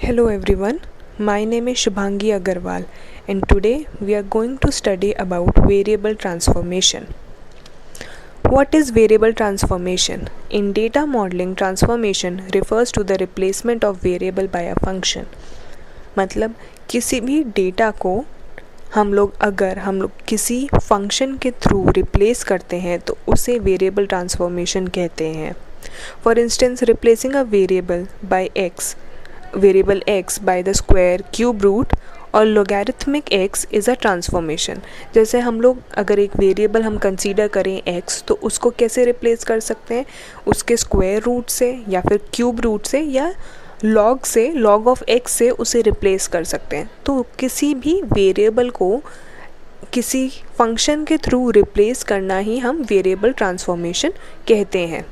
Hello everyone, my name is Shubhangi Agarwal and today we are going to study about variable transformation. What is variable transformation? In data modeling, transformation refers to the replacement of variable by a function. मतलब किसी भी data को हम लोग किसी function के through replace करते हैं तो उसे वेरिएबल ट्रांसफॉर्मेशन कहते हैं. For instance, replacing a variable x by the square cube root और logarithmic x is a transformation. जैसे हम लोग अगर एक वेरिएबल हम कंसीडर करें x तो उसको कैसे रिप्लेस कर सकते हैं, उसके स्क्वायर रूट से या फिर क्यूब रूट से या log ऑफ x से उसे रिप्लेस कर सकते हैं. तो किसी भी वेरिएबल को किसी फंक्शन के थ्रू रिप्लेस करना ही हम वेरिएबल ट्रांसफॉर्मेशन कहते हैं.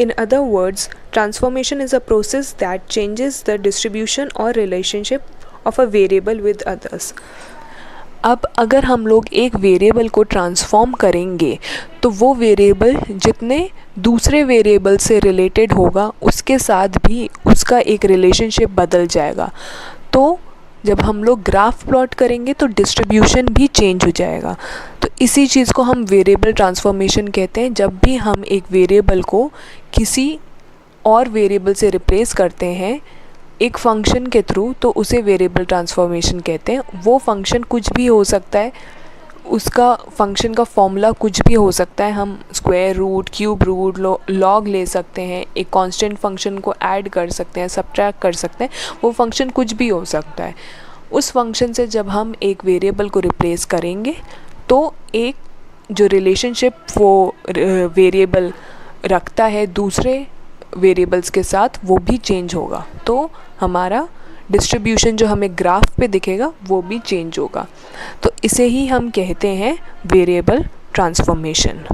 In other words, transformation is a process that changes the distribution or relationship of a variable with others. अब अगर हम लोग एक वेरिएबल को ट्रांसफॉर्म करेंगे तो वो वेरिएबल जितने दूसरे वेरिएबल से रिलेटेड होगा उसके साथ भी उसका एक रिलेशनशिप बदल जाएगा. तो जब हम लोग ग्राफ प्लॉट करेंगे तो डिस्ट्रीब्यूशन भी चेंज हो जाएगा. तो इसी चीज़ को हम वेरिएबल ट्रांसफॉर्मेशन कहते हैं. जब भी हम एक वेरिएबल को किसी और वेरिएबल से रिप्लेस करते हैं एक फंक्शन के थ्रू तो उसे वेरिएबल ट्रांसफॉर्मेशन कहते हैं. वो फंक्शन कुछ भी हो सकता है, उसका फंक्शन का फॉर्मूला कुछ भी हो सकता है. हम square root, cube root, log ले सकते हैं, एक कांस्टेंट फंक्शन को ऐड कर सकते हैं, सबट्रैक्ट कर सकते हैं. वो फंक्शन कुछ भी हो सकता है. उस फंक्शन से जब हम एक वेरिएबल को रिप्लेस करेंगे तो एक जो रिलेशनशिप वो वेरिएबल रखता है दूसरे वेरिएबल्स के साथ वो भी चेंज होगा. तो हमारा डिस्ट्रीब्यूशन जो हमें ग्राफ पे दिखेगा वो भी चेंज होगा. तो इसे ही हम कहते हैं variable transformation.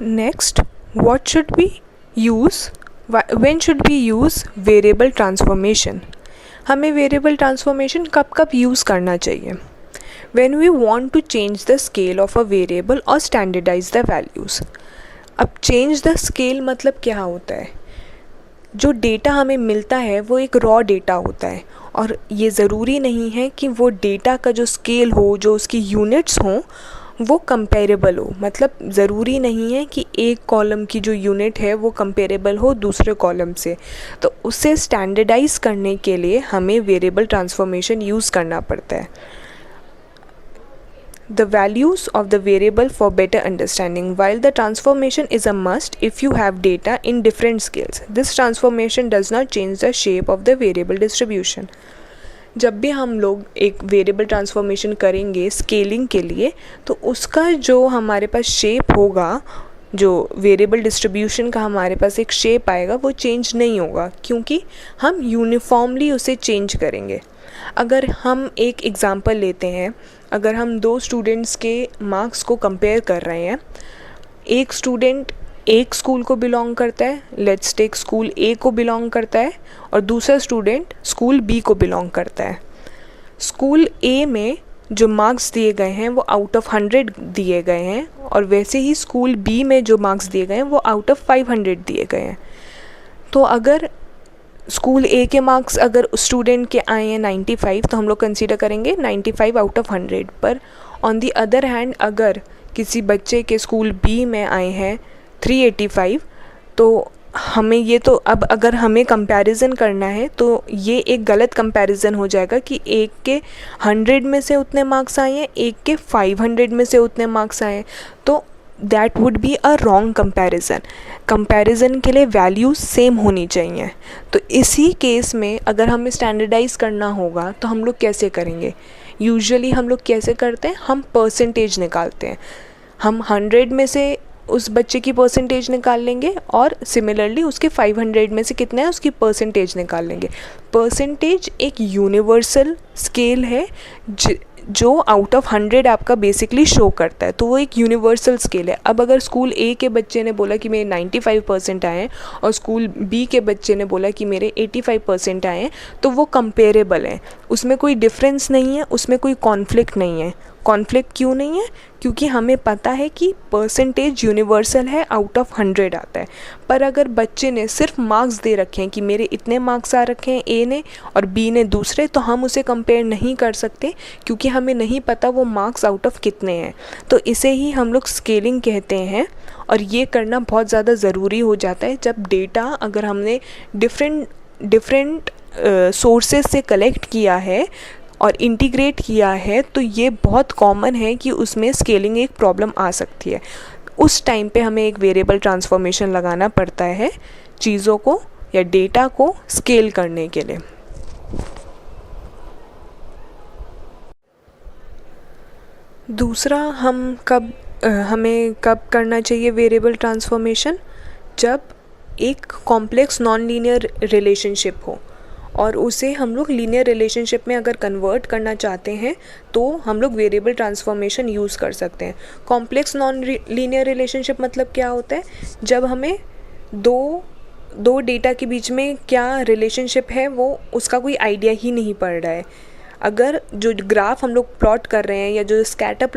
Next, what should we use, when should we use variable transformation. हमें वेरिएबल ट्रांसफॉर्मेशन कब कब यूज़ करना चाहिए. When we want to change the scale of a variable or standardize the values. अब change the scale मतलब क्या होता है. जो डेटा हमें मिलता है वो एक रॉ डेटा होता है और ये ज़रूरी नहीं है कि वो डेटा का जो स्केल हो, जो उसकी यूनिट्स हों वो कंपेरेबल हो. मतलब ज़रूरी नहीं है कि एक कॉलम की जो यूनिट है वो कंपेरेबल हो दूसरे कॉलम से. तो उसे स्टैंडर्डाइज करने के लिए हमें वेरिएबल ट्रांसफॉर्मेशन यूज़ करना पड़ता है. The values of the variable for better understanding. While the transformation is a must if you have data in different scales, this transformation does not change the shape of the variable distribution. जब भी हम लोग एक variable transformation करेंगे scaling के लिए तो उसका जो हमारे पास शेप होगा, जो वेरिएबल डिस्ट्रीब्यूशन का हमारे पास एक शेप आएगा वो चेंज नहीं होगा क्योंकि हम यूनिफॉर्मली उसे चेंज करेंगे. अगर हम एक एग्ज़ाम्पल लेते हैं, अगर हम दो स्टूडेंट्स के मार्क्स को कंपेयर कर रहे हैं, एक स्टूडेंट एक स्कूल को बिलोंग करता है, लेट्स टेक स्कूल ए को बिलोंग करता है और दूसरा स्टूडेंट स्कूल बी को बिलोंग करता है. स्कूल ए में जो मार्क्स दिए गए हैं वो आउट ऑफ 100 दिए गए हैं और वैसे ही स्कूल बी में जो मार्क्स दिए गए हैं वो आउट ऑफ 500 दिए गए हैं. तो अगर स्कूल ए के मार्क्स अगर स्टूडेंट के आए हैं 95 तो हम लोग कंसीडर करेंगे 95 आउट ऑफ 100. पर ऑन दी अदर हैंड अगर किसी बच्चे के स्कूल बी में आए हैं 385 तो हमें ये तो अब अगर हमें कंपैरिजन करना है तो ये एक गलत कंपैरिजन हो जाएगा कि एक के 100 में से उतने मार्क्स आए हैं, एक के 500 में से उतने मार्क्स आए हैं. तो that would be a wrong comparison. Comparison के लिए वैल्यूज सेम होनी चाहिए. तो इसी केस में अगर हमें स्टैंडर्डाइज करना होगा तो हम लोग कैसे करेंगे. यूजुअली हम लोग कैसे करते हैं, हम परसेंटेज निकालते हैं. हम 100 में से उस बच्चे की परसेंटेज निकाल लेंगे और सिमिलरली उसके 500 में से कितना है उसकी परसेंटेज निकाल लेंगे. परसेंटेज एक यूनिवर्सल स्केल है जो आउट ऑफ 100 आपका बेसिकली शो करता है. तो वो एक यूनिवर्सल स्केल है. अब अगर स्कूल ए के बच्चे ने बोला कि मेरे 95% आए हैं और स्कूल बी के बच्चे ने बोला कि मेरे 85% आए हैं तो वो कंपेरेबल हैं. उसमें कोई डिफरेंस नहीं है, उसमें कोई कॉन्फ्लिक्ट नहीं है। कॉन्फ्लिक्ट क्यों नहीं है? क्योंकि हमें पता है कि परसेंटेज यूनिवर्सल है, आउट ऑफ 100 आता है। पर अगर बच्चे ने सिर्फ मार्क्स दे रखे हैं कि मेरे इतने मार्क्स आ रखे हैं ए ने और बी ने दूसरे, तो हम उसे कंपेयर नहीं कर सकते क्योंकि हमें नहीं पता वो मार्क्स आउट ऑफ कितने हैं। तो इसे ही हम लोग स्केलिंग कहते हैं और ये करना बहुत ज़्यादा ज़रूरी हो जाता है जब डेटा अगर हमने डिफरेंट सोर्सेज से कलेक्ट किया है और इंटीग्रेट किया है, तो ये बहुत कॉमन है कि उसमें स्केलिंग एक प्रॉब्लम आ सकती है। उस टाइम पे हमें एक वेरिएबल ट्रांसफॉर्मेशन लगाना पड़ता है चीज़ों को या डेटा को स्केल करने के लिए। दूसरा, हमें कब करना चाहिए वेरिएबल ट्रांसफॉर्मेशन? जब एक कॉम्प्लेक्स नॉन लीनियर रिलेशनशिप हो और उसे हम लोग लीनियर रिलेशनशिप में अगर कन्वर्ट करना चाहते हैं तो हम लोग वेरिएबल ट्रांसफॉर्मेशन यूज़ कर सकते हैं। कॉम्प्लेक्स नॉन लीनियर रिलेशनशिप मतलब क्या होता है? जब हमें दो डेटा के बीच में क्या रिलेशनशिप है वो उसका कोई आइडिया ही नहीं पड़ रहा है। अगर जो ग्राफ हम लोग प्लॉट कर रहे हैं या जो स्कैटर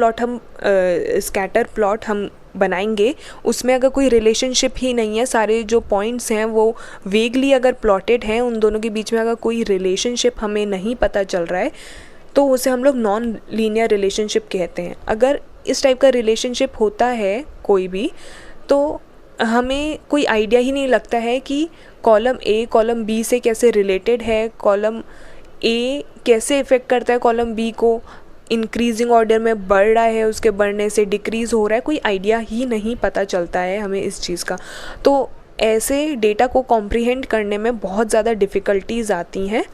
प्लॉट हम बनाएंगे उसमें अगर कोई रिलेशनशिप ही नहीं है, सारे जो पॉइंट्स हैं वो वेगली अगर प्लॉटेड हैं, उन दोनों के बीच में अगर कोई रिलेशनशिप हमें नहीं पता चल रहा है तो उसे हम लोग नॉन लीनियर रिलेशनशिप कहते हैं। अगर इस टाइप का रिलेशनशिप होता है कोई भी, तो हमें कोई आइडिया ही नहीं लगता है कि कॉलम ए कॉलम बी से कैसे रिलेटेड है, कॉलम ए कैसे इफ़ेक्ट करता है कॉलम बी को, इंक्रीजिंग ऑर्डर में बढ़ रहा है, उसके बढ़ने से डिक्रीज़ हो रहा है, कोई आइडिया ही नहीं पता चलता है हमें इस चीज़ का। तो ऐसे डेटा को कॉम्प्रिहेंड करने में बहुत ज़्यादा डिफ़िकल्टीज़ आती हैं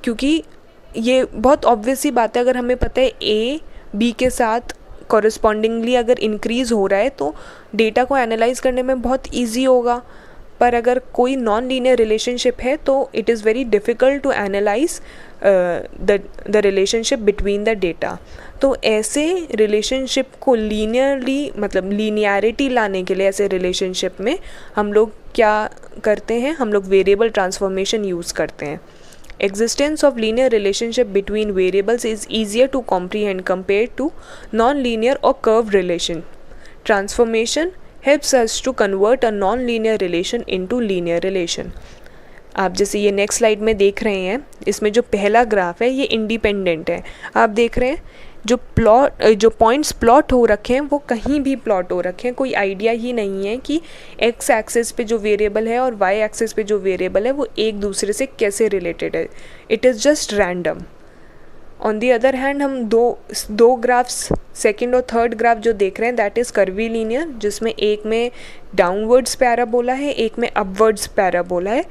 क्योंकि ये बहुत ऑब्वियस सी बात है। अगर हमें पता है ए बी के साथ कॉरस्पॉन्डिंगली अगर इंक्रीज़ हो रहा है तो डेटा को एनालाइज करने में बहुत ईजी होगा। पर अगर कोई नॉन लीनियर रिलेशनशिप है तो it is very difficult to analyse the relationship between the data. तो ऐसे रिलेशनशिप को लीनियरली मतलब लीनियरिटी लाने के लिए ऐसे रिलेशनशिप में हम लोग क्या करते हैं? हम लोग वेरिएबल ट्रांसफॉर्मेशन यूज़ करते हैं। Existence of linear relationship between variables is easier to comprehend compared to non-linear or curved relation. Transformation helps us to convert a non-linear relation into linear relation. आप जैसे ये नेक्स्ट स्लाइड में देख रहे हैं, इसमें जो पहला ग्राफ है ये इंडिपेंडेंट है। आप देख रहे हैं जो पॉइंट्स प्लॉट हो रखे हैं वो कहीं भी प्लॉट हो रखे हैं, कोई आइडिया ही नहीं है कि एक्स एक्सिस पे जो वेरिएबल है और वाई एक्सिस पे जो वेरिएबल है वो एक दूसरे से कैसे रिलेटेड है। It is just random. On the other hand हम दो ग्राफ्स, सेकंड और थर्ड ग्राफ जो देख रहे हैं दैट इज़ कर्वी लीनियर, जिसमें एक में डाउनवर्ड्स पैराबोला है, एक में अपवर्ड्स पैराबोला है।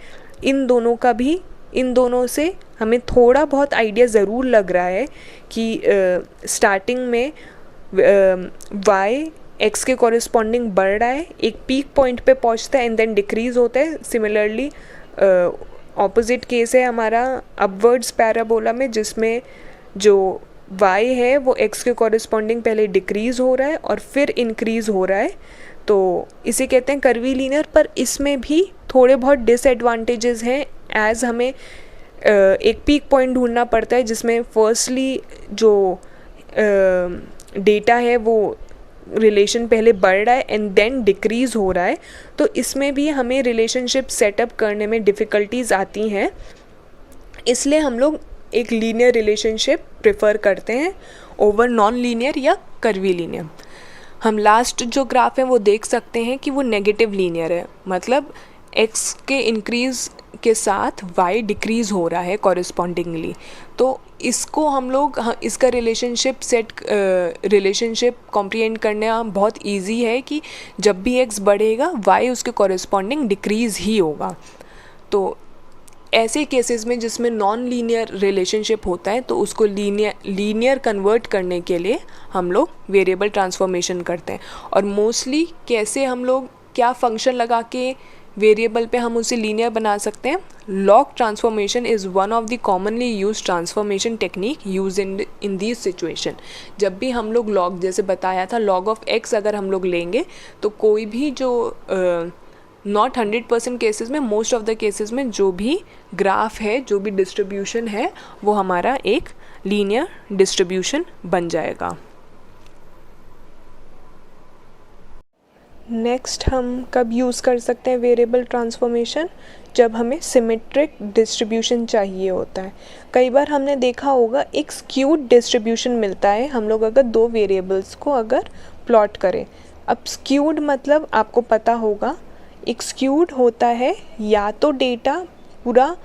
इन दोनों से हमें थोड़ा बहुत आइडिया ज़रूर लग रहा है कि स्टार्टिंग में वाई एक्स के कॉरेस्पॉन्डिंग बढ़ रहा है, एक पीक पॉइंट पे पहुंचता है एंड देन डिक्रीज़ होता है। सिमिलरली ऑपोजिट केस है हमारा अपवर्ड्स पैराबोला में, जिसमें जो y है वो x के कॉरेस्पॉन्डिंग पहले डिक्रीज़ हो रहा है और फिर इंक्रीज़ हो रहा है। तो इसे कहते हैं कर्वी लीनियर। पर इसमें भी थोड़े बहुत डिसएडवांटेजेस हैं, एज हमें एक पीक पॉइंट ढूंढना पड़ता है जिसमें फर्स्टली जो डेटा है वो रिलेशन पहले बढ़ रहा है एंड देन डिक्रीज़ हो रहा है। तो इसमें भी हमें रिलेशनशिप सेटअप करने में डिफ़िकल्टीज़ आती हैं, इसलिए हम लोग एक लीनियर रिलेशनशिप प्रेफर करते हैं ओवर नॉन लीनियर या कर्वी लीनियर। हम लास्ट जो ग्राफ है वो देख सकते हैं कि वो नेगेटिव लीनियर है, मतलब x के इंक्रीज़ के साथ y डिक्रीज़ हो रहा है कॉरेस्पॉन्डिंगली। तो इसको हम लोग इसका रिलेशनशिप कॉम्प्रिहेंड करना बहुत इजी है कि जब भी x बढ़ेगा y उसके कॉरेस्पॉन्डिंग डिक्रीज़ ही होगा। तो ऐसे केसेस में जिसमें नॉन लीनियर रिलेशनशिप होता है तो उसको लीनियर कन्वर्ट करने के लिए हम लोग वेरिएबल ट्रांसफॉर्मेशन करते हैं। और मोस्टली कैसे हम लोग क्या फंक्शन लगा के वेरिएबल पे हम उसे लीनियर बना सकते हैं? Log transformation is one of the commonly use transformation technique use in this situation. जब भी हम लोग लॉग, जैसे बताया था, लॉग ऑफ एक्स अगर हम लोग लेंगे तो कोई भी जो नॉट 100% केसेस में, मोस्ट ऑफ द केसेस में जो भी ग्राफ है, जो भी डिस्ट्रीब्यूशन है, वो हमारा एक लीनियर डिस्ट्रीब्यूशन बन जाएगा। नेक्स्ट हम कब यूज़ कर सकते हैं वेरिएबल ट्रांसफॉर्मेशन? जब हमें सिमेट्रिक डिस्ट्रीब्यूशन चाहिए होता है। कई बार हमने देखा होगा एक स्क्यूड डिस्ट्रीब्यूशन मिलता है हम लोग अगर दो वेरिएबल्स को अगर प्लॉट करें। अब स्क्यूड मतलब आपको पता होगा, एक स्क्यूड होता है या तो डेटा पूरा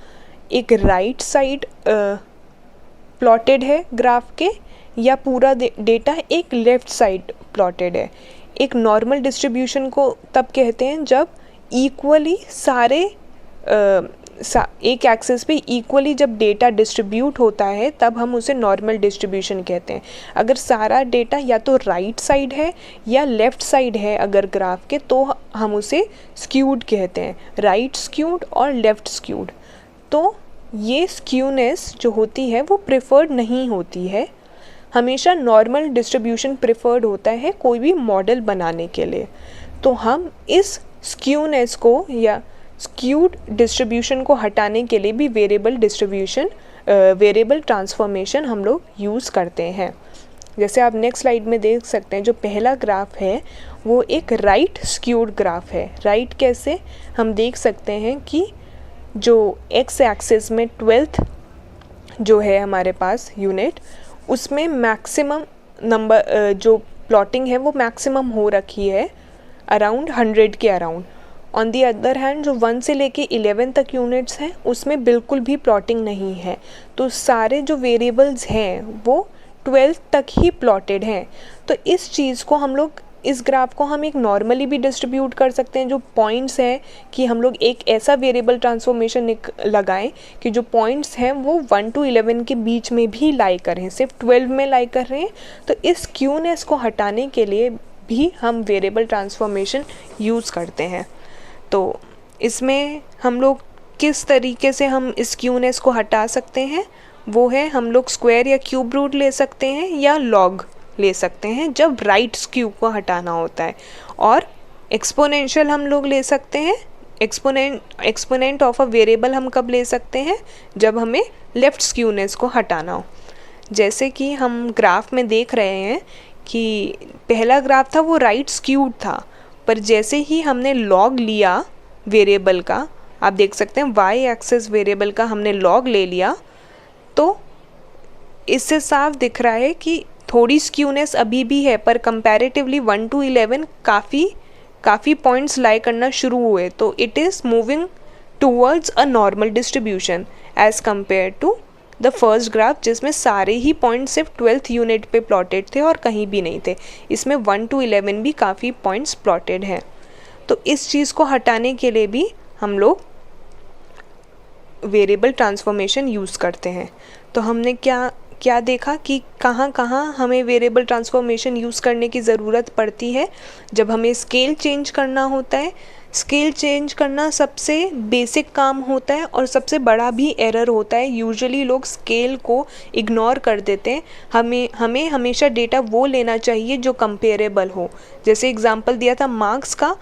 एक राइट साइड प्लॉटेड है ग्राफ के, या पूरा डेटा एक लेफ़्ट साइड प्लॉटेड है। एक नॉर्मल डिस्ट्रीब्यूशन को तब कहते हैं जब इक्वली सारे एक एक्सिस पे इक्वली जब डेटा डिस्ट्रीब्यूट होता है तब हम उसे नॉर्मल डिस्ट्रीब्यूशन कहते हैं। अगर सारा डेटा या तो राइट साइड है या लेफ़्ट साइड है अगर ग्राफ के, तो हम उसे स्क्यूड कहते हैं, राइट स्क्यूड और लेफ़्ट स्क्यूड। तो ये स्क्यूनेस जो होती है वो प्रेफर्ड नहीं होती है, हमेशा नॉर्मल डिस्ट्रीब्यूशन प्रेफर्ड होता है कोई भी मॉडल बनाने के लिए। तो हम इस स्क्यूनेस को या स्क्यूड डिस्ट्रीब्यूशन को हटाने के लिए भी वेरिएबल ट्रांसफॉर्मेशन हम लोग यूज़ करते हैं। जैसे आप नेक्स्ट स्लाइड में देख सकते हैं, जो पहला ग्राफ है वो एक राइट स्क्यूड ग्राफ है। राइट कैसे? हम देख सकते हैं कि जो एक्स एक्सिस में 12th जो है हमारे पास यूनिट, उसमें मैक्सिमम नंबर जो प्लॉटिंग है वो मैक्सिमम हो रखी है अराउंड 100 के around. On the other hand जो 1 से लेके 11 तक यूनिट्स हैं उसमें बिल्कुल भी प्लॉटिंग नहीं है। तो सारे जो वेरिएबल्स हैं वो 12 तक ही प्लॉटेड हैं। तो इस चीज़ को हम लोग, इस ग्राफ को हम एक नॉर्मली भी डिस्ट्रीब्यूट कर सकते हैं। जो पॉइंट्स हैं कि हम लोग एक ऐसा वेरिएबल ट्रांसफॉर्मेशन लगाएं कि जो पॉइंट्स हैं वो 1 to 11 के बीच में भी लाई करें, सिर्फ 12 में लाई कर रहे हैं। तो इस क्यूनेस को हटाने के लिए भी हम वेरिएबल ट्रांसफॉर्मेशन यूज़ करते हैं। तो इसमें हम लोग किस तरीके से हम इस क्यूनेस को हटा सकते हैं, वो है हम लोग स्क्वायर या क्यूब रूट ले सकते हैं या लॉग ले सकते हैं जब राइट स्क्यू को हटाना होता है, और एक्सपोनेंशियल हम लोग ले सकते हैं। एक्सपोनेंट ऑफ अ वेरिएबल हम कब ले सकते हैं? जब हमें लेफ़्ट स्क्यूनेस को हटाना हो। जैसे कि हम ग्राफ में देख रहे हैं कि पहला ग्राफ था वो राइट स्क्यूड था, पर जैसे ही हमने लॉग लिया वेरिएबल का, आप देख सकते हैं वाई एक्सिस वेरिएबल का हमने लॉग ले लिया, तो इससे साफ दिख रहा है कि थोड़ी स्क्यूनेस अभी भी है, पर कंपैरेटिवली 1 to 11 काफ़ी पॉइंट्स लाई करना शुरू हुए। तो it is moving towards a normal distribution as compare to the first graph, जिसमें सारे ही पॉइंट्स सिर्फ 12th यूनिट पे प्लॉटेड थे और कहीं भी नहीं थे। इसमें 1 to 11 भी काफ़ी पॉइंट्स प्लॉटेड हैं। तो इस चीज़ को हटाने के लिए भी हम लोग वेरिएबल ट्रांसफॉर्मेशन यूज़ करते हैं। तो हमने क्या देखा कि कहाँ कहाँ हमें वेरिएबल ट्रांसफॉर्मेशन यूज़ करने की ज़रूरत पड़ती है? जब हमें स्केल चेंज करना होता है। स्केल चेंज करना सबसे बेसिक काम होता है और सबसे बड़ा भी एरर होता है। यूजुअली लोग स्केल को इग्नोर कर देते हैं। हमें हमेशा डेटा वो लेना चाहिए जो कंपेरेबल हो। जैसे एग्जांपल दिया था मार्क्स का,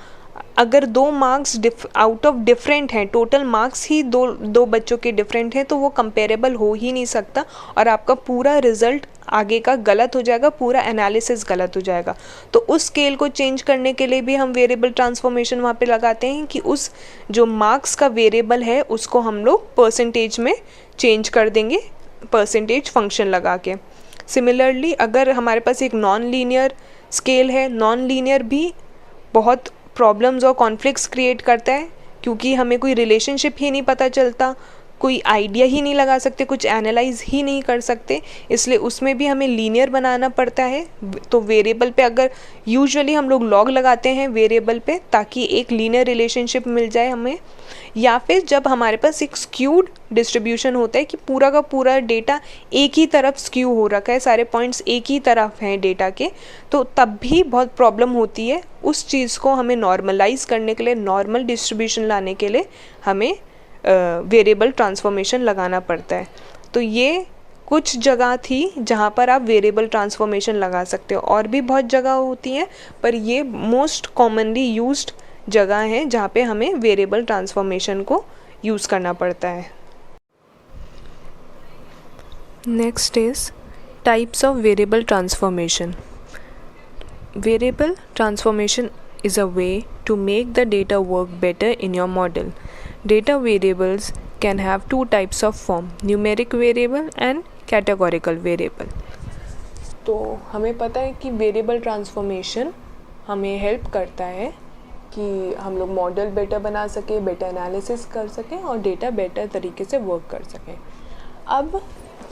अगर 2 मार्क्स आउट ऑफ डिफरेंट हैं, टोटल मार्क्स ही दो बच्चों के डिफरेंट हैं, तो वो कंपेरेबल हो ही नहीं सकता और आपका पूरा रिजल्ट आगे का गलत हो जाएगा, पूरा एनालिसिस गलत हो जाएगा। तो उस स्केल को चेंज करने के लिए भी हम वेरिएबल ट्रांसफॉर्मेशन वहाँ पे लगाते हैं कि उस जो मार्क्स का वेरिएबल है उसको हम लोग परसेंटेज में चेंज कर देंगे, परसेंटेज फंक्शन लगा के। सिमिलरली अगर हमारे पास एक नॉन लीनियर स्केल है, नॉन लीनियर भी बहुत प्रॉब्लम्स और कॉन्फ्लिक्ट्स क्रिएट करता है, क्योंकि हमें कोई रिलेशनशिप ही नहीं पता चलता, कोई आइडिया ही नहीं लगा सकते, कुछ एनालाइज ही नहीं कर सकते, इसलिए उसमें भी हमें लीनियर बनाना पड़ता है। तो वेरिएबल पे अगर यूजुअली हम लोग लॉग लगाते हैं वेरिएबल पे ताकि एक लीनियर रिलेशनशिप मिल जाए हमें, या फिर जब हमारे पास एक स्क्यूड डिस्ट्रीब्यूशन होता है कि पूरा का पूरा डेटा एक ही तरफ स्क्यू हो रखा है, सारे पॉइंट्स एक ही तरफ हैं डेटा के, तो तब भी बहुत प्रॉब्लम होती है। उस चीज़ को हमें नॉर्मलाइज करने के लिए, नॉर्मल डिस्ट्रीब्यूशन लाने के लिए हमें वेरिएबल ट्रांसफॉर्मेशन लगाना पड़ता है। तो ये कुछ जगह थी जहाँ पर आप वेरिएबल ट्रांसफॉर्मेशन लगा सकते हो, और भी बहुत जगह होती हैं, पर ये मोस्ट कॉमनली यूज्ड जगह हैं जहाँ पे हमें वेरिएबल ट्रांसफॉर्मेशन को यूज़ करना पड़ता है। Next is types of variable transformation. Variable transformation is a way to make the data work better in your model. Data variables can have two types of form, numeric variable and categorical variable. तो हमें पता है कि variable transformation हमें help करता है कि हम लोग मॉडल बेटर बना सकें, बेटर एनालिसिस कर सकें और डेटा बेटर तरीके से वर्क कर सकें। अब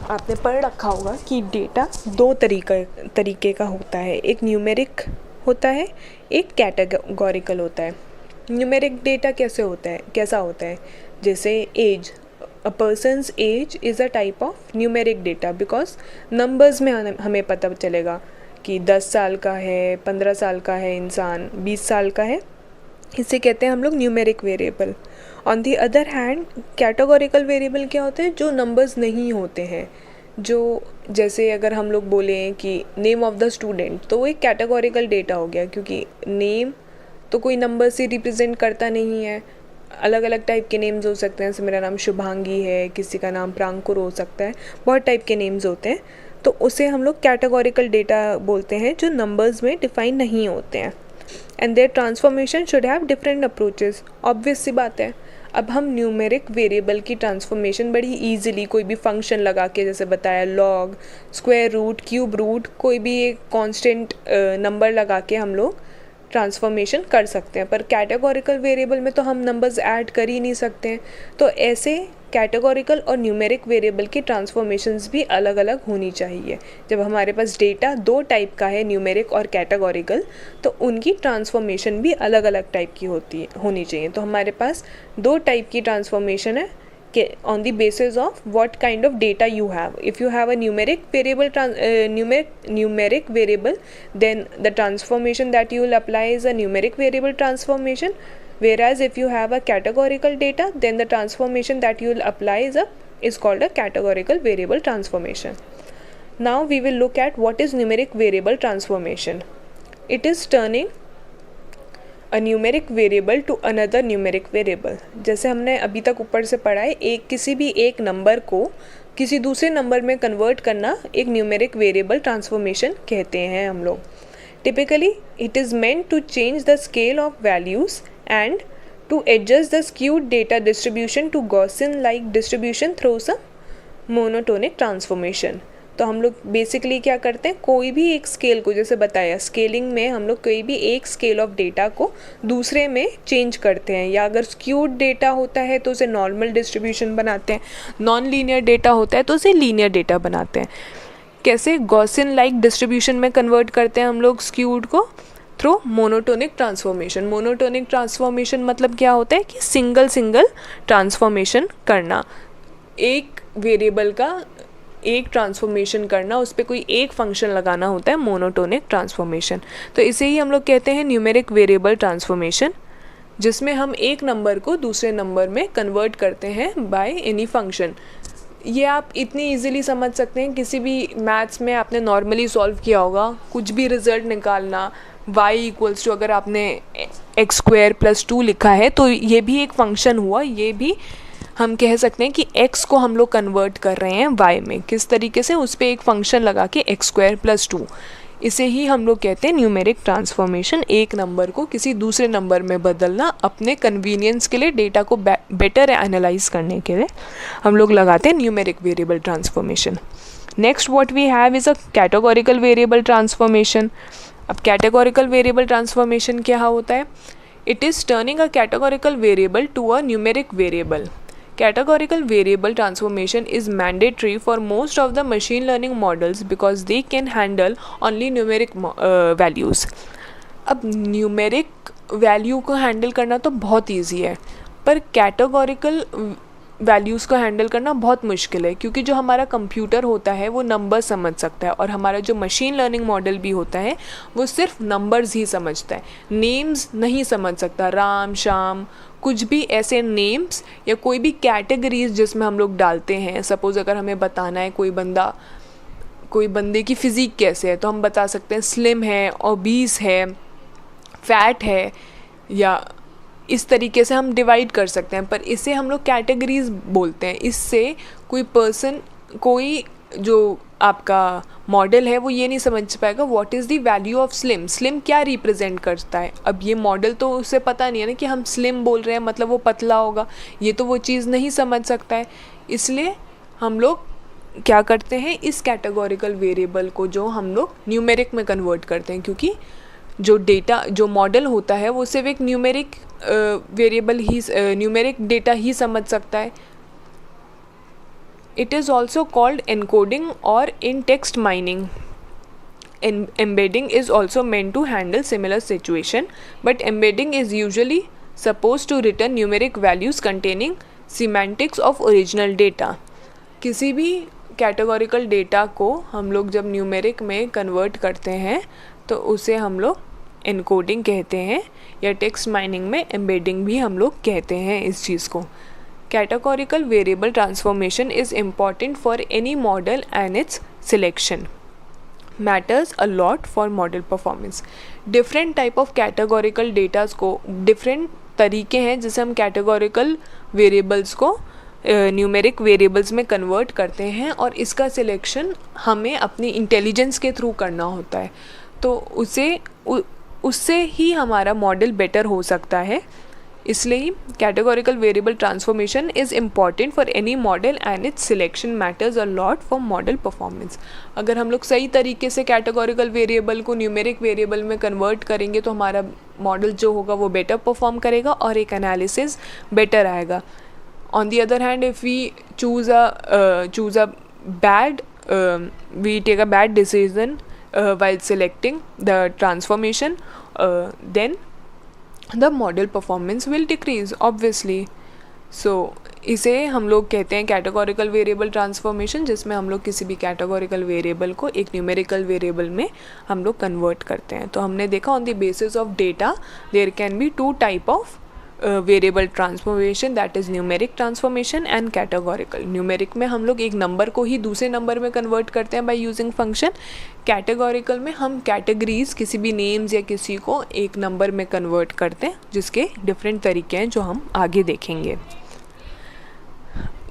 आपने पढ़ रखा होगा कि डेटा दो तरीके का होता है, एक न्यूमेरिक होता है, एक कैटेगोरिकल होता है। न्यूमेरिक डेटा कैसा होता है जैसे age, a person's age is a type of numeric data because numbers में हमें पता चलेगा कि 10 साल का है, 15 साल का है इंसान, 20 साल का है, इसे कहते हैं हम लोग numeric variable. On the other hand categorical variable क्या होते हैं, जो नंबर्स नहीं होते हैं, जो जैसे अगर हम लोग बोलें कि नेम ऑफ द स्टूडेंट, तो वो एक कैटेगोरिकल डेटा हो गया क्योंकि नेम तो कोई नंबर से रिप्रेजेंट करता नहीं है। अलग अलग टाइप के नेम्स हो सकते हैं, जैसे मेरा नाम शुभांगी है, किसी का नाम प्रांकुर हो सकता है, बहुत टाइप के नेम्स होते हैं, तो उसे हम लोग कैटेगोरिकल डेटा बोलते हैं जो नंबर्स में डिफाइन नहीं होते हैं। And there transformation should have different approaches, obvious सी बात है। अब हम न्यूमेरिक वेरिएबल की ट्रांसफॉर्मेशन बड़ी इजीली कोई भी फंक्शन लगा के, जैसे बताया log, square root, cube root, कोई भी एक कांस्टेंट नंबर लगा के हम लोग ट्रांसफॉर्मेशन कर सकते हैं। पर कैटेगोरिकल वेरिएबल में तो हम नंबर्स ऐड कर ही नहीं सकते हैं, तो ऐसे कैटेगोरिकल और न्यूमेरिक वेरिएबल की ट्रांसफॉर्मेशंस भी अलग अलग होनी चाहिए। जब हमारे पास डेटा दो टाइप का है, न्यूमेरिक और कैटेगोरिकल, तो उनकी ट्रांसफॉर्मेशन भी अलग अलग टाइप की होनी चाहिए। तो हमारे पास दो टाइप की ट्रांसफॉर्मेशन है on the basis of what kind of data you have. If you have a numeric variable, then the transformation that you will apply is a numeric variable transformation. Whereas if you have a categorical data, then the transformation that you will apply is called a categorical variable transformation. Now we will look at what is numeric variable transformation. It is turning a numeric variable to another numeric variable. जैसे हमने अभी तक ऊपर से पढ़ा है, किसी भी एक नंबर को किसी दूसरे नंबर में कन्वर्ट करना एक न्यूमेरिक वेरिएबल ट्रांसफॉर्मेशन कहते हैं हम लोग। Typically it is meant to change the scale of values and to adjust the skewed data distribution to Gaussian like distribution through some monotonic transformation. तो हम लोग बेसिकली क्या करते हैं, कोई भी एक स्केल को, जैसे बताया स्केलिंग में हम लोग कोई भी एक स्केल ऑफ डेटा को दूसरे में चेंज करते हैं, या अगर स्क्यूड डेटा होता है तो उसे नॉर्मल डिस्ट्रीब्यूशन बनाते हैं, नॉन लीनियर डेटा होता है तो उसे लीनियर डेटा बनाते हैं। कैसे गॉसियन लाइक डिस्ट्रीब्यूशन में कन्वर्ट करते हैं हम लोग स्क्यूड को, through monotonic transformation. Monotonic transformation मतलब क्या होता है कि सिंगल ट्रांसफॉर्मेशन करना, एक वेरिएबल का एक ट्रांसफॉर्मेशन करना, उस पर कोई एक फंक्शन लगाना होता है मोनोटोनिक ट्रांसफॉर्मेशन। तो इसे ही हम लोग कहते हैं न्यूमेरिक वेरिएबल ट्रांसफॉर्मेशन, जिसमें हम एक नंबर को दूसरे नंबर में कन्वर्ट करते हैं बाय एनी फंक्शन। ये आप इतनी इजीली समझ सकते हैं, किसी भी मैथ्स में आपने नॉर्मली सॉल्व किया होगा, कुछ भी रिजल्ट निकालना, y इक्वल्स टू, अगर आपने x² + 2 लिखा है तो ये भी एक फंक्शन हुआ, ये भी हम कह सकते हैं कि x को हम लोग कन्वर्ट कर रहे हैं y में, किस तरीके से, उस पर एक फंक्शन लगा के x² + 2। इसे ही हम लोग कहते हैं न्यूमेरिक ट्रांसफॉर्मेशन। एक नंबर को किसी दूसरे नंबर में बदलना, अपने कन्वीनियंस के लिए, डेटा को बेटर एनालाइज करने के लिए हम लोग लगाते हैं numeric variable transformation. Next what we have is a categorical variable transformation. अब कैटेगोरिकल वेरिएबल ट्रांसफॉर्मेशन क्या होता है? It is turning a categorical variable to a numeric variable. Categorical variable transformation is mandatory for most of the machine learning models because they can handle only numeric values. अब numeric value को handle करना तो बहुत easy है, पर categorical values को handle करना बहुत मुश्किल है, क्योंकि जो हमारा कंप्यूटर होता है वो नंबर समझ सकता है, और हमारा जो मशीन लर्निंग मॉडल भी होता है वो सिर्फ नंबर्स ही समझता है, नेम्स नहीं समझ सकता। राम, श्याम, कुछ भी ऐसे नेम्स या कोई भी कैटेगरीज जिसमें हम लोग डालते हैं, सपोज़ अगर हमें बताना है कोई बंदे की फ़िज़ीक कैसे है, तो हम बता सकते हैं स्लिम है, ओबीस है, फैट है, या इस तरीके से हम डिवाइड कर सकते हैं, पर इसे हम लोग कैटेगरीज बोलते हैं। इससे कोई पर्सन, कोई जो आपका मॉडल है वो ये नहीं समझ पाएगा what is the value of slim, slim क्या रिप्रेजेंट करता है। अब ये मॉडल तो उसे पता नहीं है ना कि हम स्लिम बोल रहे हैं मतलब वो पतला होगा, ये तो वो चीज़ नहीं समझ सकता है। इसलिए हम लोग क्या करते हैं, इस कैटेगोरिकल वेरिएबल को जो हम लोग न्यूमेरिक में कन्वर्ट करते हैं, क्योंकि जो डेटा, जो मॉडल होता है वो सिर्फ एक न्यूमेरिक वेरिएबल ही, न्यूमेरिक डेटा ही समझ सकता है। It is also called encoding or in text mining. Embedding is also meant to handle similar situation, but embedding is usually supposed to return numeric values containing semantics of original data. किसी भी categorical data को हम लोग जब numeric में convert करते हैं तो उसे हम लोग एनकोडिंग कहते हैं, या टेक्स्ट माइनिंग में एम्बेडिंग भी हम लोग कहते हैं इस चीज़ को। Categorical variable transformation is important for any model and its selection matters a lot for model performance. Different type of categorical data को, different तरीके हैं जिसे हम categorical variables को न्यूमेरिक वेरिएबल्स में कन्वर्ट करते हैं, और इसका सिलेक्शन हमें अपनी इंटेलिजेंस के थ्रू करना होता है, तो उससे ही हमारा मॉडल बेटर हो सकता है। इसलिए categorical variable transformation is important for any model and it's selection matters a lot for model performance. अगर हम लोग सही तरीके से कैटेगोरिकल वेरिएबल को न्यूमेरिक वेरिएबल में कन्वर्ट करेंगे तो हमारा मॉडल जो होगा वो बेटर परफॉर्म करेगा और एक एनालिसिस बेटर आएगा। On the other hand, if we choose a bad, we take a bad decision while selecting the transformation, then the model performance will decrease obviously. So इसे हम लोग कहते हैं कैटेगोरिकल वेरिएबल ट्रांसफॉर्मेशन, जिसमें हम लोग किसी भी कैटेगोरिकल वेरिएबल को एक न्यूमेरिकल वेरिएबल में हम लोग कन्वर्ट करते हैं। तो हमने देखा on the basis of data there can be two type of variable transformation, that is numeric transformation and categorical. Numeric में हम लोग एक नंबर को ही दूसरे नंबर में कन्वर्ट करते हैं बाय यूजिंग फंक्शन। कैटेगोरिकल में हम कैटेगरीज, किसी भी नेम्स या किसी को एक नंबर में कन्वर्ट करते हैं, जिसके डिफरेंट तरीके हैं जो हम आगे देखेंगे।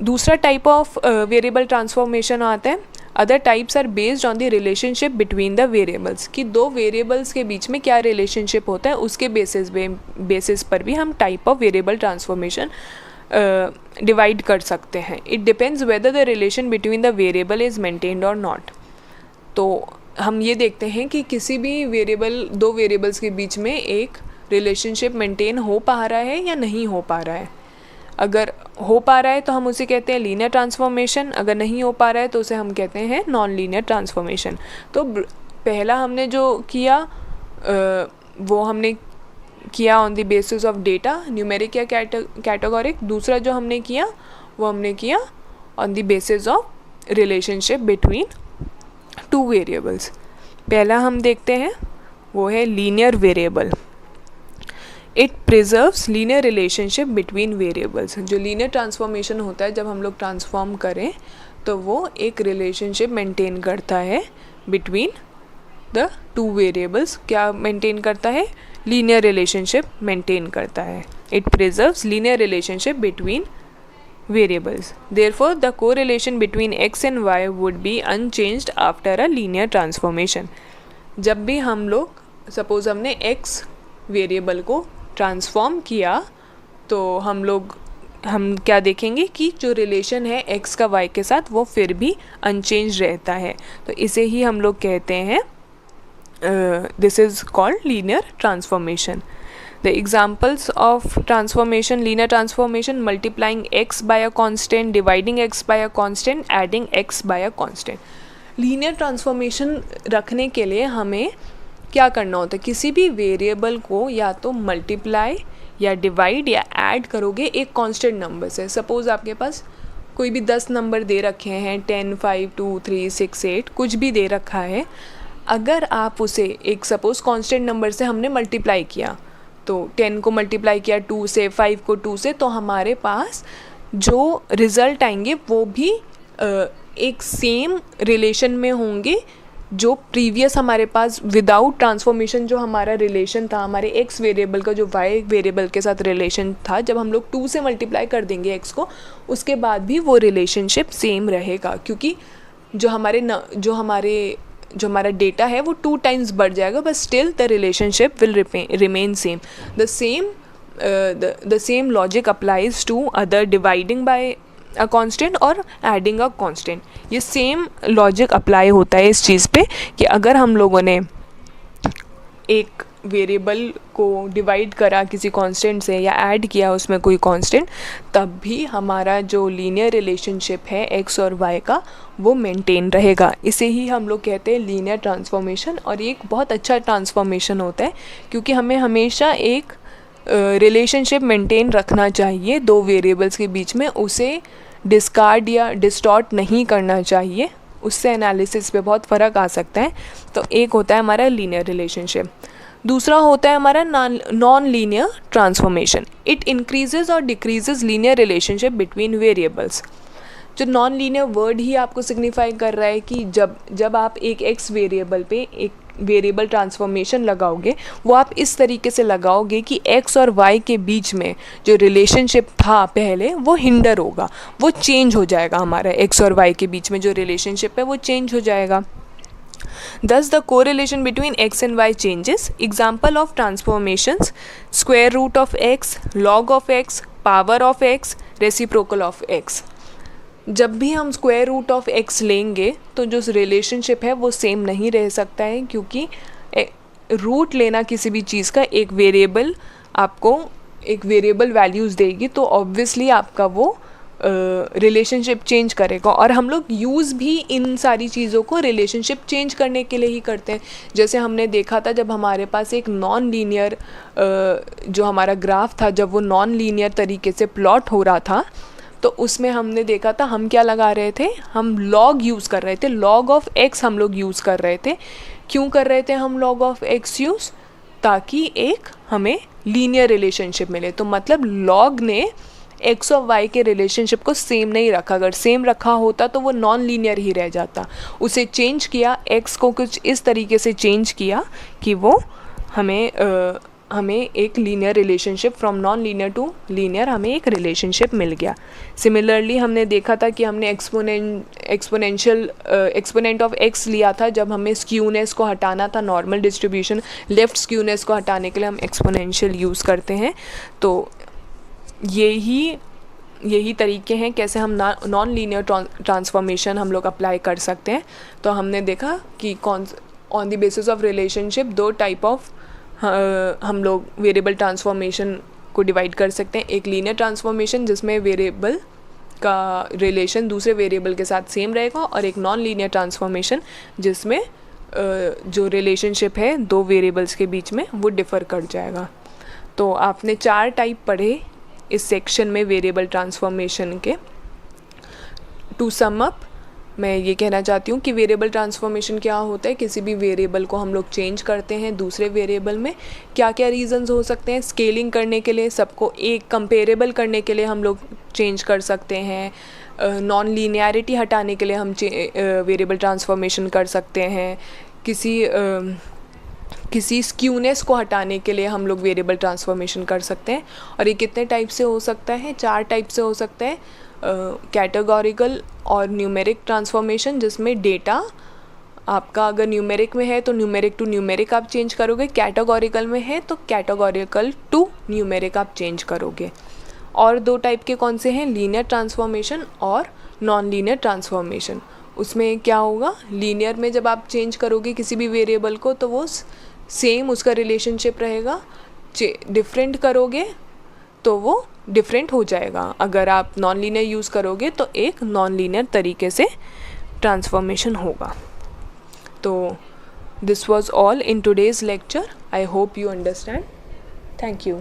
दूसरा टाइप ऑफ वेरिएबल ट्रांसफॉर्मेशन आता है, other types are based on the relationship between the variables, कि दो वेरिएबल्स के बीच में क्या रिलेशनशिप होता है उसके बेसिस पर भी हम type of variable transformation divide कर सकते हैं। It depends whether the relation between the variable is maintained और नॉट। तो हम ये देखते हैं कि किसी भी वेरिएबल, दो वेरिएबल्स के बीच में एक रिलेशनशिप मेंटेन हो पा रहा है या नहीं हो पा रहा है। अगर हो पा रहा है तो हम उसे कहते हैं लीनियर ट्रांसफॉर्मेशन, अगर नहीं हो पा रहा है तो उसे हम कहते हैं नॉन लीनियर ट्रांसफॉर्मेशन। तो पहला हमने जो किया वो हमने किया on the basis of data, numeric या कैटेगोरिक। दूसरा जो हमने किया वो हमने किया on the basis of relationship between two variables. पहला हम देखते हैं वो है linear variable. It preserves linear relationship between variables. जो लीनियर ट्रांसफॉर्मेशन होता है, जब हम लोग ट्रांसफॉर्म करें तो वो एक रिलेशनशिप मेंटेन करता है बिटवीन द टू वेरिएबल्स। क्या मेंटेन करता है? लीनियर रिलेशनशिप मेंटेन करता है। It preserves linear relationship between variables. Therefore, the correlation between x and y would be unchanged after a linear transformation. जब भी हम लोग, सपोज हमने x वेरिएबल को ट्रांसफॉर्म किया तो हम क्या देखेंगे कि जो रिलेशन है x का y के साथ वो फिर भी अनचेंज रहता है। तो इसे ही हम लोग कहते हैं this is called linear transformation. The examples of transformation, linear transformation: multiplying x by a constant, dividing x by a constant, adding x by a constant. Linear transformation रखने के लिए हमें क्या करना होता है? किसी भी वेरिएबल को या तो मल्टीप्लाई या डिवाइड या ऐड करोगे एक कांस्टेंट नंबर से। सपोज़ आपके पास कोई भी 10 नंबर दे रखे हैं, 10, 5, 2, 3, 6, 8 कुछ भी दे रखा है। अगर आप उसे एक सपोज़ कांस्टेंट नंबर से हमने मल्टीप्लाई किया, तो 10 को मल्टीप्लाई किया 2 से, 5 को 2 से, तो हमारे पास जो रिज़ल्ट आएंगे वो भी एक सेम रिलेशन में होंगे जो प्रीवियस हमारे पास विदाउट ट्रांसफॉर्मेशन जो हमारा रिलेशन था, हमारे एक्स वेरिएबल का जो वाई वेरिएबल के साथ रिलेशन था, जब हम लोग 2 से मल्टीप्लाई कर देंगे एक्स को, उसके बाद भी वो रिलेशनशिप सेम रहेगा, क्योंकि जो हमारा डेटा है वो 2 टाइम्स बढ़ जाएगा, but still the relationship will remain same. The same logic applies to other dividing by a constant और adding a constant. ये सेम लॉजिक अप्लाई होता है इस चीज़ पे कि अगर हम लोगों ने एक वेरिएबल को डिवाइड करा किसी कांस्टेंट से या ऐड किया उसमें कोई कांस्टेंट, तब भी हमारा जो लीनियर रिलेशनशिप है एक्स और वाई का वो मेंटेन रहेगा. इसे ही हम लोग कहते हैं लीनियर ट्रांसफॉर्मेशन. और ये एक बहुत अच्छा ट्रांसफॉर्मेशन होता है क्योंकि हमें हमेशा एक रिलेशनशिप मेंटेन रखना चाहिए 2 वेरिएबल्स के बीच में, उसे डिस्कार्ड या डिस्टॉर्ट नहीं करना चाहिए, उससे एनालिसिस पे बहुत फ़र्क आ सकता है. तो एक होता है हमारा लीनियर रिलेशनशिप. दूसरा होता है हमारा non linear transformation. It increases और decreases linear relationship between variables. जो नॉन लीनियर वर्ड ही आपको सिग्निफाई कर रहा है कि जब आप एक एक्स वेरिएबल पे एक वेरिएबल ट्रांसफॉर्मेशन लगाओगे, वो आप इस तरीके से लगाओगे कि एक्स और वाई के बीच में जो रिलेशनशिप था पहले वो हिंडर होगा, वो चेंज हो जाएगा. हमारा एक्स और वाई के बीच में जो रिलेशनशिप है वो चेंज हो जाएगा. Thus the correlation between x and y changes. Example of transformations: square root of x, log of x, power of x, reciprocal of x. जब भी हम स्क्वायर रूट ऑफ एक्स लेंगे तो जो रिलेशनशिप है वो सेम नहीं रह सकता है, क्योंकि रूट लेना किसी भी चीज़ का एक वेरिएबल आपको एक वेरिएबल वैल्यूज़ देगी, तो ऑब्वियसली आपका वो रिलेशनशिप चेंज करेगा. और हम लोग यूज़ भी इन सारी चीज़ों को रिलेशनशिप चेंज करने के लिए ही करते हैं. जैसे हमने देखा था जब हमारे पास एक नॉन लीनियर जो हमारा ग्राफ था, जब वो नॉन लीनियर तरीके से प्लॉट हो रहा था, तो उसमें हमने देखा था हम क्या लगा रहे थे, हम लॉग यूज़ कर रहे थे, लॉग ऑफ एक्स हम लोग यूज़ कर रहे थे. क्यों कर रहे थे हम लॉग ऑफ एक्स यूज़? ताकि एक हमें लीनियर रिलेशनशिप मिले. तो मतलब लॉग ने एक्स और वाई के रिलेशनशिप को सेम नहीं रखा. अगर सेम रखा होता तो वो नॉन लीनियर ही रह जाता. उसे चेंज किया, एक्स को कुछ इस तरीके से चेंज किया कि वो हमें एक linear relationship, from non linear to linear हमें एक रिलेशनशिप मिल गया. सिमिलरली हमने देखा था कि हमने एक्सपोनेंट ऑफ एक्स लिया था जब हमें स्क्यूनेस को हटाना था, नॉर्मल डिस्ट्रीब्यूशन लेफ्ट स्क्यूनेस को हटाने के लिए हम एक्सपोनेंशियल यूज़ करते हैं. तो यही तरीके हैं कैसे हम नॉन लीनियर ट्रांसफॉर्मेशन हम लोग अप्लाई कर सकते हैं. तो हमने देखा कि on the basis of relationship 2 type of हम लोग वेरिएबल ट्रांसफॉर्मेशन को डिवाइड कर सकते हैं. एक लीनियर ट्रांसफॉर्मेशन जिसमें वेरिएबल का रिलेशन दूसरे वेरिएबल के साथ सेम रहेगा, और एक नॉन लीनियर ट्रांसफॉर्मेशन जिसमें जो रिलेशनशिप है 2 वेरिएबल्स के बीच में वो डिफ़र कर जाएगा. तो आपने 4 टाइप पढ़े इस सेक्शन में वेरिएबल ट्रांसफॉर्मेशन के. टू सम अप, मैं ये कहना चाहती हूँ कि वेरिएबल ट्रांसफॉर्मेशन क्या होता है. किसी भी वेरिएबल को हम लोग चेंज करते हैं दूसरे वेरिएबल में. क्या क्या रीजंस हो सकते हैं? स्केलिंग करने के लिए, सबको एक कंपेरेबल करने के लिए हम लोग चेंज कर सकते हैं. नॉन लीनियरिटी हटाने के लिए हम वेरिएबल ट्रांसफॉर्मेशन कर सकते हैं. किसी स्क्यूनेस को हटाने के लिए हम लोग वेरिएबल ट्रांसफॉर्मेशन कर सकते हैं. और ये कितने टाइप से हो सकता है? 4 टाइप से हो सकता है. कैटेगोरिकल और न्यूमेरिक ट्रांसफॉर्मेशन, जिसमें डेटा आपका अगर न्यूमेरिक में है तो न्यूमेरिक टू न्यूमेरिक आप चेंज करोगे, कैटेगोरिकल में है तो कैटेगोरिकल टू न्यूमेरिक आप चेंज करोगे. और 2 टाइप के कौन से हैं? लीनियर ट्रांसफॉर्मेशन और नॉन लीनियर ट्रांसफॉर्मेशन. उसमें क्या होगा, लीनियर में जब आप चेंज करोगे किसी भी वेरिएबल को तो वो सेम उसका रिलेशनशिप रहेगा. डिफरेंट करोगे तो वो डिफरेंट हो जाएगा. अगर आप नॉन लीनियर यूज़ करोगे तो एक नॉन लीनियर तरीके से ट्रांसफॉर्मेशन होगा. तो this was all in today's lecture. I hope you understand. Thank you.